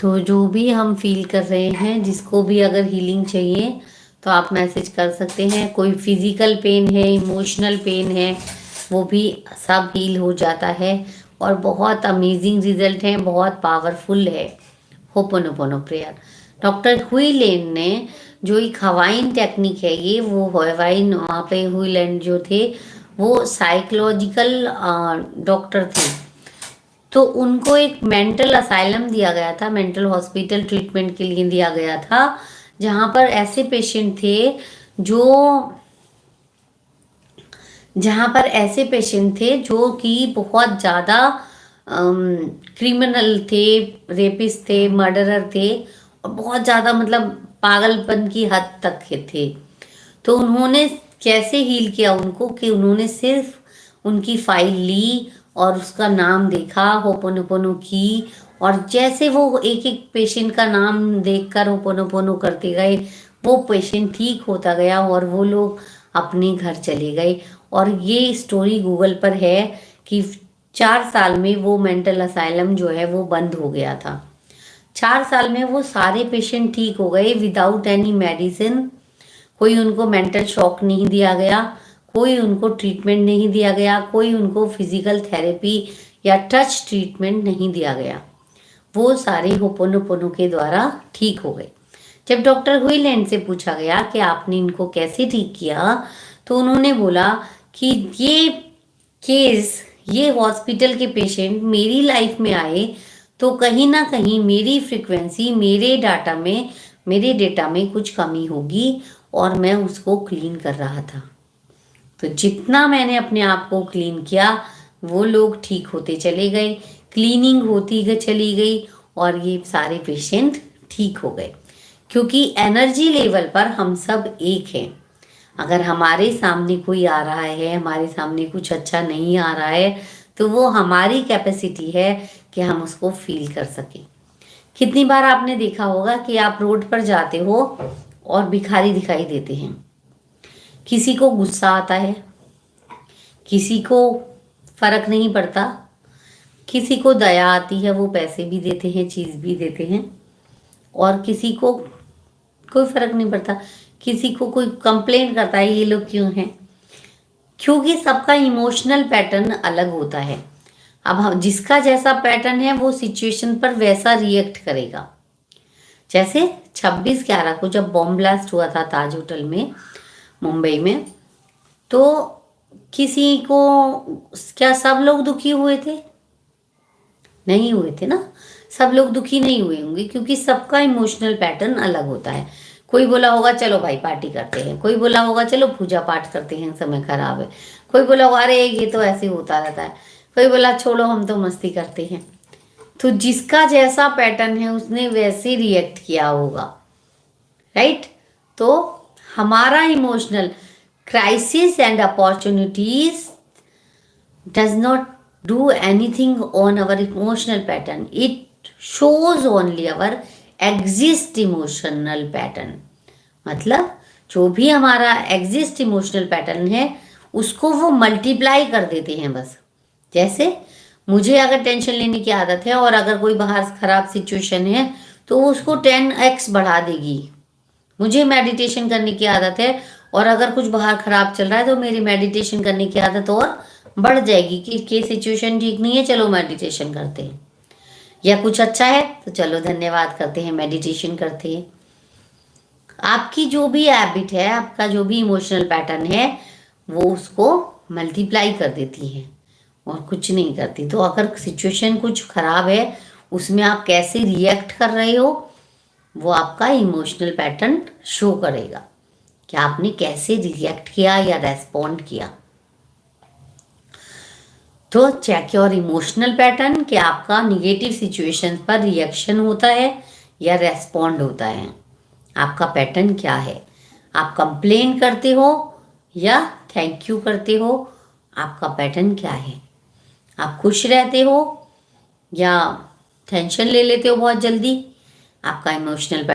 तो जो भी हम फील कर रहे हैं, जिसको भी अगर हीलिंग चाहिए तो आप मैसेज कर सकते हैं। कोई फिजिकल पेन है, इमोशनल पेन है, वो भी सब हील हो जाता है और बहुत अमेजिंग रिजल्ट है, बहुत पावरफुल है होपोनोपोनो प्रेयर। डॉक्टर हुईलेन ने जो एक हवाइन टेक्निक है, ये वो हवाइन वहाँ पे हुईलैंड जो थे वो साइकोलॉजिकल डॉक्टर थे। तो उनको एक मेंटल असाइलम दिया गया था, मेंटल हॉस्पिटल ट्रीटमेंट के लिए दिया गया था, जहाँ पर ऐसे पेशेंट थे जो जहाँ पर ऐसे पेशेंट थे जो कि बहुत ज़्यादा क्रिमिनल थे, रेपिस्ट थे, मर्डरर थे और बहुत ज़्यादा मतलब पागलपन की हद तक के थे। तो उन्होंने कैसे हील किया उनको कि उन्होंने सिर्फ उनकी फाइल ली और उसका नाम देखा, होपोनोपोनो की, और जैसे वो एक एक पेशेंट का नाम देखकर होपोनोपोनो करते गए, वो पेशेंट ठीक होता गया और वो लोग अपने घर चले गए। और ये स्टोरी गूगल पर है कि 4 साल में वो मेंटल असाइलम जो है वो बंद हो गया था। 4 साल में वो सारे पेशेंट ठीक हो गए विदाउट एनी मेडिसिन। कोई उनको मेंटल शॉक नहीं दिया गया, कोई उनको ट्रीटमेंट नहीं दिया गया, कोई उनको फिजिकल थेरेपी या टच ट्रीटमेंट नहीं दिया गया। वो सारे होपोनोपोनो के द्वारा ठीक हो गए। जब डॉक्टर हुईलैंड से पूछा गया कि आपने इनको कैसे ठीक किया, तो उन्होंने बोला कि ये हॉस्पिटल के पेशेंट मेरी लाइफ में आए तो कहीं ना कहीं मेरी फ्रिक्वेंसी, मेरे डेटा में कुछ कमी होगी और मैं उसको क्लीन कर रहा था। तो जितना मैंने अपने आप को क्लीन किया, वो लोग ठीक होते चले गए, क्लीनिंग होती चली गई और ये सारे पेशेंट ठीक हो गए। क्योंकि एनर्जी लेवल पर हम सब एक हैं। अगर हमारे सामने कोई आ रहा है, हमारे सामने कुछ अच्छा नहीं आ रहा है, तो वो हमारी कैपेसिटी है कि हम उसको फील कर सकें। कितनी बार आपने देखा होगा कि आप रोड पर जाते हो और भिखारी दिखाई देते हैं, किसी को गुस्सा आता है, किसी को फर्क नहीं पड़ता, किसी को दया आती है, वो पैसे भी देते हैं, चीज़ भी देते हैं, और किसी को कोई फर्क नहीं पड़ता, किसी को कोई कंप्लेंट करता है ये लोग क्यों हैं। क्योंकि सबका इमोशनल पैटर्न अलग होता है। अब हम जिसका जैसा पैटर्न है वो सिचुएशन पर वैसा रिएक्ट करेगा। जैसे 26/11 को जब बॉम्ब ब्लास्ट हुआ था ताज होटल में मुंबई में, तो किसी को, क्या सब लोग दुखी हुए थे? नहीं हुए थे ना। सब लोग दुखी नहीं हुए होंगे क्योंकि सबका इमोशनल पैटर्न अलग होता है। कोई बोला होगा चलो भाई पार्टी करते हैं, कोई बोला होगा चलो पूजा पाठ करते हैं, समय खराब है, कोई बोला होगा अरे ये तो ऐसे होता रहता है, कोई बोला छोड़ो हम तो मस्ती करते हैं। तो जिसका जैसा पैटर्न है उसने वैसे रिएक्ट किया होगा, राइट। तो हमारा emotional crisis and opportunities does not do anything on our emotional pattern. It shows only our exist emotional pattern. मतलब जो भी हमारा एग्जिस्ट इमोशनल पैटर्न है उसको वो मल्टीप्लाई कर देते हैं बस। जैसे मुझे अगर टेंशन लेने की आदत है और अगर कोई बाहर खराब सिचुएशन है तो उसको 10x बढ़ा देगी। मुझे मेडिटेशन करने की आदत है और अगर कुछ बाहर खराब चल रहा है तो मेरी मेडिटेशन करने की आदत और बढ़ जाएगी कि सिचुएशन ठीक नहीं है, चलो मेडिटेशन करते हैं। या कुछ अच्छा है तो चलो धन्यवाद करते हैं, मेडिटेशन करते हैं। आपकी जो भी हैबिट है, आपका जो भी इमोशनल पैटर्न है, वो उसको मल्टीप्लाई कर देती है और कुछ नहीं करती। तो अगर सिचुएशन कुछ खराब है उसमें आप कैसे रिएक्ट कर रहे हो, वो आपका इमोशनल पैटर्न शो करेगा कि आपने कैसे रिएक्ट किया या रेस्पॉन्ड किया। तो चेक योर इमोशनल पैटर्न कि आपका निगेटिव सिचुएशन पर रिएक्शन होता है या रेस्पॉन्ड होता है। आपका पैटर्न क्या है? आप कंप्लेन करते हो या थैंक यू करते हो? आपका पैटर्न क्या है? आप खुश रहते हो या टेंशन ले लेते हो बहुत जल्दी? आपका इमोशनल